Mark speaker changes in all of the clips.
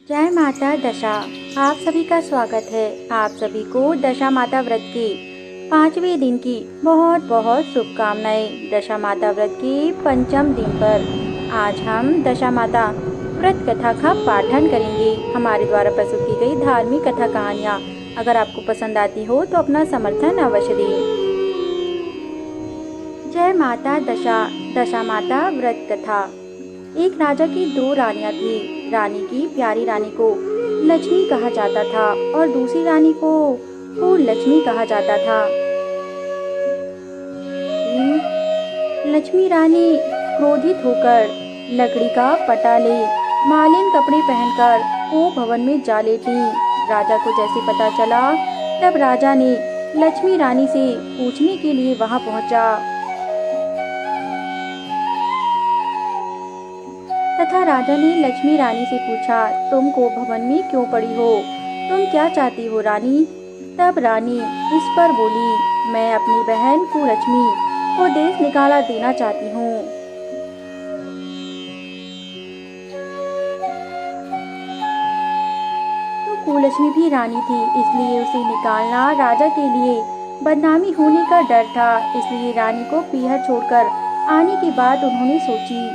Speaker 1: जय माता दशा। आप सभी का स्वागत है। आप सभी को दशा माता व्रत के 5वें दिन की बहुत बहुत शुभकामनाएं। दशा माता व्रत के पंचम दिन पर आज हम दशा माता व्रत कथा का पाठन करेंगे। हमारे द्वारा प्रस्तुत की गई धार्मिक कथा कहानियाँ अगर आपको पसंद आती हो तो अपना समर्थन अवश्य दें। जय माता दशा। दशा माता व्रत कथा। एक राजा की दो रानियां थी। रानी की प्यारी रानी को लक्ष्मी कहा जाता था और दूसरी रानी को फूल लक्ष्मी कहा जाता था। लक्ष्मी रानी क्रोधित होकर लकड़ी का पटा ले मालिन कपड़े पहनकर वो भवन में जा लेटी। राजा को जैसे पता चला तब राजा ने लक्ष्मी रानी से पूछने के लिए वहां पहुंचा तथा राजा ने लक्ष्मी रानी से पूछा, तुम को भवन में क्यों पड़ी हो? तुम क्या चाहती हो रानी? तब रानी इस पर बोली, मैं अपनी बहन कुलक्ष्मी को देश निकाला देना चाहती हूँ। तो कुलक्ष्मी भी रानी थी, इसलिए उसे निकालना राजा के लिए बदनामी होने का डर था। इसलिए रानी को पीहर छोड़कर आने की बात उन्होंने सोची।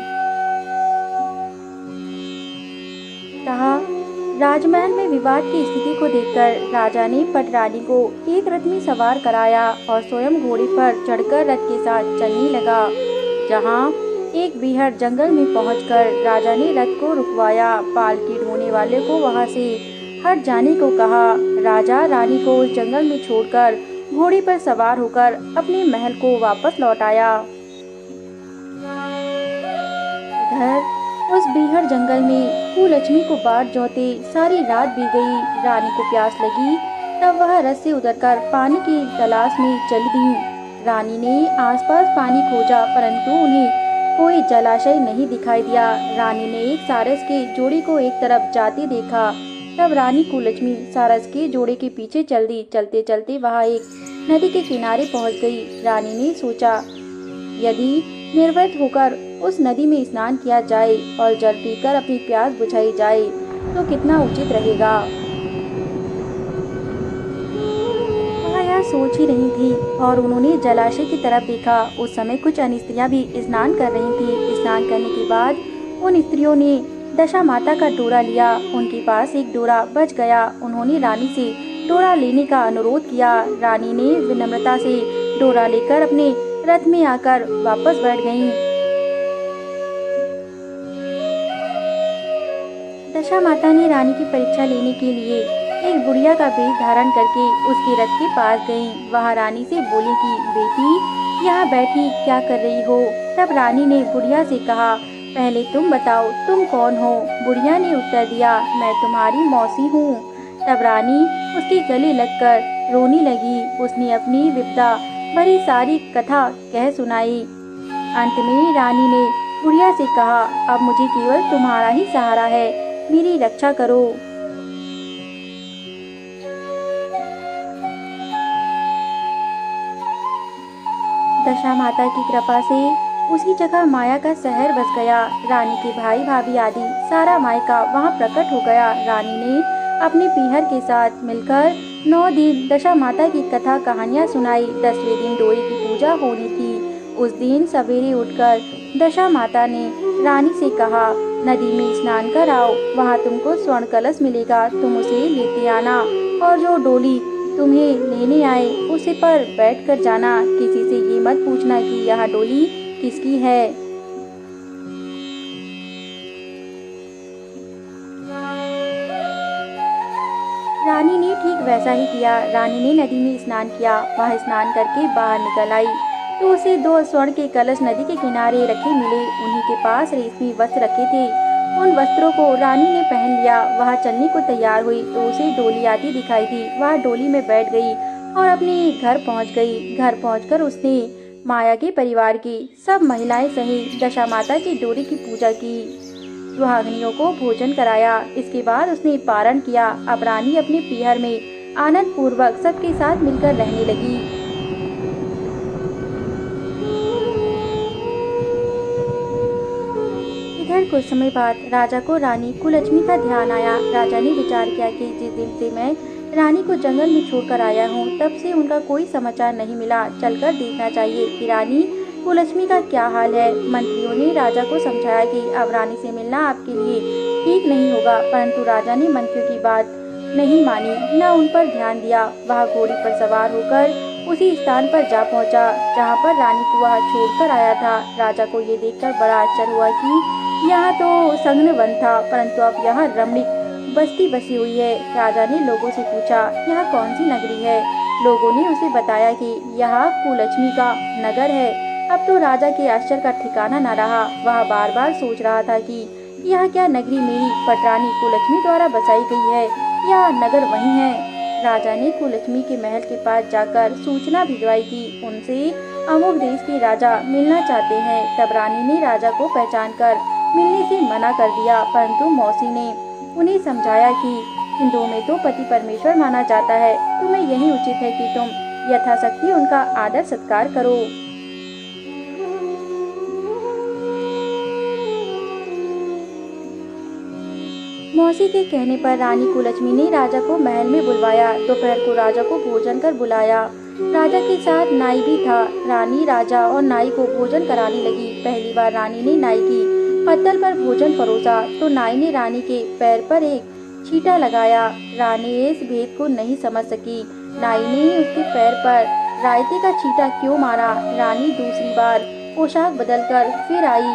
Speaker 1: राजमहल में विवाद की स्थिति को देखकर राजा ने पटरानी को एक रथ में सवार कराया और स्वयं घोड़े पर चढ़कर रथ के साथ चलने लगा। जहां एक बीहड़ जंगल में पहुंचकर राजा ने रथ को रुकवाया। पालकी ढोने वाले को वहां से हट जाने को कहा। राजा रानी को उस जंगल में छोड़कर घोड़े पर सवार होकर अपने महल को वापस लौट आया। इधर उस बीहड़ जंगल में कुलक्ष्मी को बाट जोते सारी रात बीत गई। रानी को प्यास लगी तब वह रथ से उतरकर पानी की तलाश में चली दी। रानी ने आसपास पानी खोजा परंतु उन्हें कोई जलाशय नहीं दिखाई दिया। रानी ने एक सारस के जोड़े को एक तरफ जाते देखा। तब रानी कुलक्ष्मी सारस के जोड़े के पीछे चल दी। चलते चलते वह एक नदी के किनारे पहुंच गई। रानी ने सोचा, यदि निर्व्रत होकर उस नदी में स्नान किया जाए और जल पीकर अपनी प्यास बुझाई जाए तो कितना उचित रहेगा। वह यह सोच ही रही थी और उन्होंने जलाशय की तरफ देखा। उस समय कुछ अन्य स्त्रियां भी स्नान कर रही थीं। स्नान करने के बाद उन स्त्रियों ने दशा माता का डोरा लिया। उनके पास एक डोरा बच गया। उन्होंने रानी से डोरा लेने का अनुरोध किया। रानी ने विनम्रता से डोरा लेकर अपने रथ में आकर वापस बैठ गईं। दशा माता ने रानी की परीक्षा लेने के लिए एक बुढ़िया का वेश धारण करके उसके रथ के पास गईं। वह रानी से बोली कि बेटी यहाँ बैठी क्या कर रही हो? तब रानी ने बुढ़िया से कहा, पहले तुम बताओ तुम कौन हो? बुढ़िया ने उत्तर दिया, मैं तुम्हारी मौसी हूँ। तब रानी उसके गले लगकर रोने लगी। उसने अपनी विपदा भरी सारी कथा कह सुनाई। अंत में रानी ने बुढ़िया से कहा, अब मुझे केवल तुम्हारा ही सहारा है, मेरी रक्षा करो। दशा माता की कृपा से उसी जगह माया का शहर बस गया। रानी के भाई भाभी आदि सारा मायका वहां प्रकट हो गया। रानी ने अपने पीहर के साथ मिलकर 9 दिन दशा माता की कथा कहानियां सुनाई। 10वें दिन डोरी की पूजा होनी थी। उस दिन सवेरे उठकर दशा माता ने रानी से कहा, नदी में स्नान कर आओ, वहाँ तुमको स्वर्ण कलश मिलेगा, तुम उसे लेते आना और जो डोली तुम्हें लेने आए उसे पर बैठ कर जाना। किसी से ये मत पूछना कि यह डोली किसकी है। रानी ने ठीक वैसा ही किया। रानी ने नदी में स्नान किया। वह स्नान करके बाहर निकल आई तो उसे 2 स्वर्ण के कलश नदी के किनारे रखे मिले। उन्हीं के पास रेशमी वस्त्र रखे थे। उन वस्त्रों को रानी ने पहन लिया। वह चलने को तैयार हुई तो उसे डोली आती दिखाई दी। वह डोली में बैठ गई और अपने घर पहुंच गई। घर पहुंचकर उसने माया के परिवार की सब महिलाएं सहित दशा माता की डोरी की पूजा की, सुहागनियों को भोजन कराया। इसके बाद उसने पारण किया। अब रानी अपने पीहर में आनंद पूर्वक सबके साथ मिलकर रहने लगी। इधर कुछ समय बाद राजा को रानी कुललक्ष्मी का ध्यान आया। राजा ने विचार किया कि जिस दिन से मैं रानी को जंगल में छोड़कर आया हूँ, तब से उनका कोई समाचार नहीं मिला। चलकर देखना चाहिए कि रानी कुललक्ष्मी का क्या हाल है। मंत्रियों ने राजा को समझाया कि अब रानी से मिलना आपके लिए ठीक नहीं होगा, परंतु राजा ने मंत्रियों की बात नहीं मानी, न उन पर ध्यान दिया। वह घोड़ी पर सवार होकर उसी स्थान पर जा पहुंचा जहां पर रानी को वह छोड़कर आया था। राजा को ये देखकर बड़ा आश्चर्य हुआ कि यहाँ तो संघन वन था, परंतु अब यहाँ रमणीक बस्ती बसी हुई है। राजा ने लोगों से पूछा, यह कौन सी नगरी है? लोगों ने उसे बताया कि यह कुललक्ष्मी का नगर है। अब तो राजा के आश्चर्य का ठिकाना न रहा। वह बार बार सोच रहा था कि यह क्या नगरी मेरी पटरानी कुललक्ष्मी द्वारा बसाई गई है या नगर वही है। राजा ने कुललक्ष्मी के महल के पास जाकर सूचना भिजवाई कि उनसे अमुक देश के राजा मिलना चाहते हैं। तब रानी ने राजा को पहचान कर मिलने से मना कर दिया, परंतु मौसी ने उन्हें समझाया कि हिंदुओं में तो पति परमेश्वर माना जाता है, तुम्हें यही उचित है कि तुम यथाशक्ति उनका आदर सत्कार करो। मौसी के कहने पर रानी कुललक्ष्मी ने राजा को महल में बुलवाया। दोपहर को राजा को भोजन कर बुलाया। राजा के साथ नाई भी था। रानी राजा और नाई को भोजन कराने लगी। पहली बार रानी ने नाई की पत्तल पर भोजन परोसा तो नाई ने रानी के पैर पर एक छींटा लगाया। रानी इस भेद को नहीं समझ सकी। नाई ने उसके पैर पर रायते का छींटा क्यों मारा? रानी दूसरी बार पोशाक बदलकर फिर आई।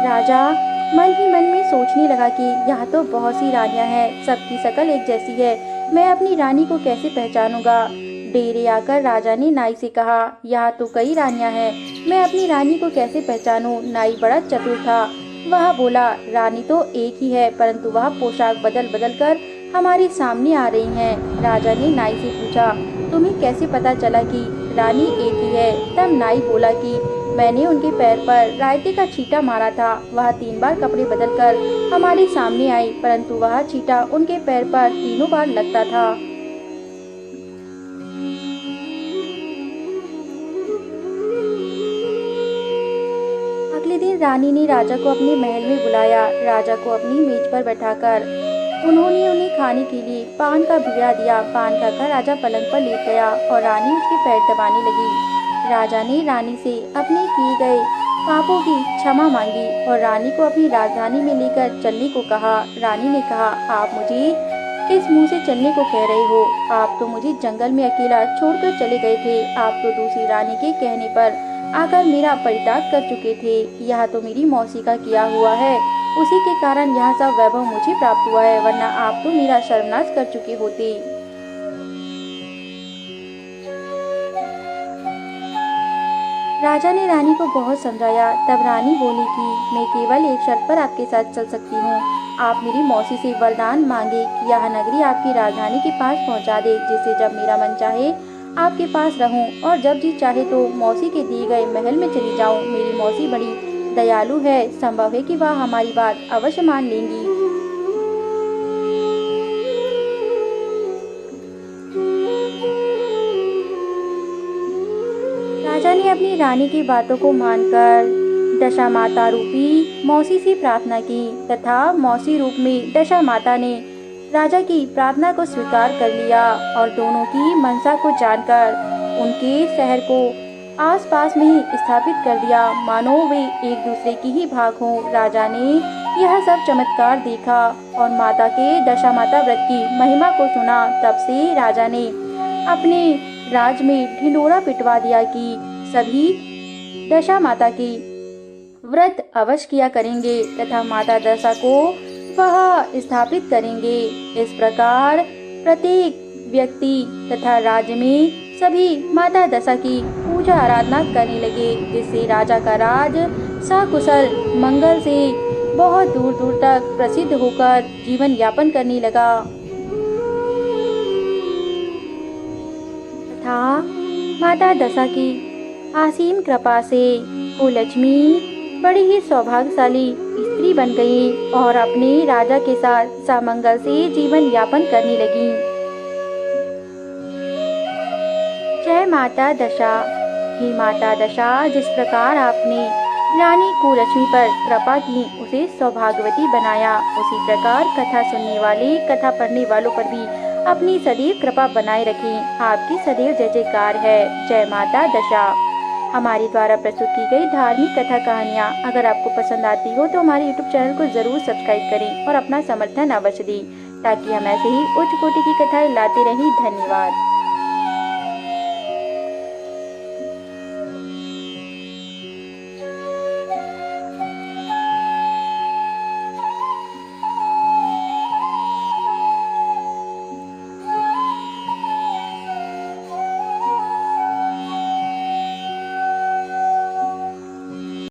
Speaker 1: राजा मन ही मन में सोचने लगा कि यहाँ तो बहुत सी रानियां हैं, सबकी शक्ल एक जैसी है, मैं अपनी रानी को कैसे पहचानूंगा। डेरे आकर राजा ने नाई से कहा, यहाँ तो कई रानियां हैं, मैं अपनी रानी को कैसे पहचानूं। नाई बड़ा चतुर था। वह बोला, रानी तो एक ही है, परंतु वह पोशाक बदल बदल कर हमारे सामने आ रही हैं। राजा ने नाई से पूछा, तुम्हें कैसे पता चला कि रानी एक ही है? तब नाई बोला कि मैंने उनके पैर पर रायते का छींटा मारा था। वह 3 बार कपड़े बदलकर हमारे सामने आई, परंतु वह छींटा उनके पैर पर तीनों बार लगता था। अगले दिन रानी ने राजा को अपने महल में बुलाया। राजा को अपनी मेज पर बैठाकर उन्होंने उन्हें खाने के लिए पान का बीड़ा दिया। पान खाकर राजा पलंग पर लेट गया और रानी उसके पैर दबाने लगी। राजा ने रानी से अपने किए गए पापों की क्षमा मांगी और रानी को अपनी राजधानी में लेकर चलने को कहा। रानी ने कहा, आप मुझे किस मुंह से चलने को कह रहे हो? आप तो मुझे जंगल में अकेला छोड़कर चले गए थे। आप तो दूसरी रानी के कहने पर आकर मेरा परित्याग कर चुके थे। यह तो मेरी मौसी का किया हुआ है, उसी के कारण यह सब वैभव मुझे प्राप्त हुआ है, वरना आप तो मेरा सर्वनाश कर चुके होते। राजा ने रानी को बहुत समझाया। तब रानी बोली कि मैं केवल एक शर्त पर आपके साथ चल सकती हूँ। आप मेरी मौसी से वरदान मांगे कि यह नगरी आपकी राजधानी के पास पहुँचा दे, जिससे जब मेरा मन चाहे आपके पास रहूं और जब जी चाहे तो मौसी के दिए गए महल में चली जाऊं। मेरी मौसी बड़ी दयालु है, संभव है कि वह हमारी बात अवश्य मान लेंगी। राजा ने अपनी रानी की बातों को मानकर दशा माता रूपी मौसी से प्रार्थना की तथा मौसी रूप में दशा माता ने राजा की प्रार्थना को स्वीकार कर लिया और दोनों की मनसा को जानकर उनके शहर को आसपास में ही स्थापित कर दिया, मानो वे एक दूसरे की ही भाग हों। राजा ने यह सब चमत्कार देखा और माता के दशा माता व्रत की महिमा को सुना। तब से राजा ने अपने राज में ढिंढोरा पिटवा दिया कि सभी दशा माता की व्रत अवश्य किया करेंगे तथा माता दशा को वह स्थापित करेंगे। इस प्रकार प्रत्येक व्यक्ति तथा राज्य में सभी माता दशा की पूजा आराधना करने लगे, जिससे राजा का राज सकुशल मंगल से बहुत दूर दूर तक प्रसिद्ध होकर जीवन यापन करने लगा। तथा माता दशा की असीम कृपा से कुललक्ष्मी बड़ी ही सौभाग्यशाली स्त्री बन गई और अपने राजा के साथ समंगल से जीवन यापन करने लगी। जय जय माता दशा। हे माता दशा, जिस प्रकार आपने रानी कुलक्ष्मी पर कृपा की, उसे सौभाग्यवती बनाया, उसी प्रकार कथा सुनने वाले, कथा पढ़ने वालों पर भी अपनी सदैव कृपा बनाए रखें। आपकी सदैव जय जयकार है। जय माता दशा। हमारे द्वारा प्रस्तुत की गई धार्मिक कथा कहानियाँ अगर आपको पसंद आती हो तो हमारे YouTube चैनल को जरूर सब्सक्राइब करें और अपना समर्थन अवश्य दें, ताकि हम ऐसे ही उच्च कोटि की कथाएं लाते रहें। धन्यवाद।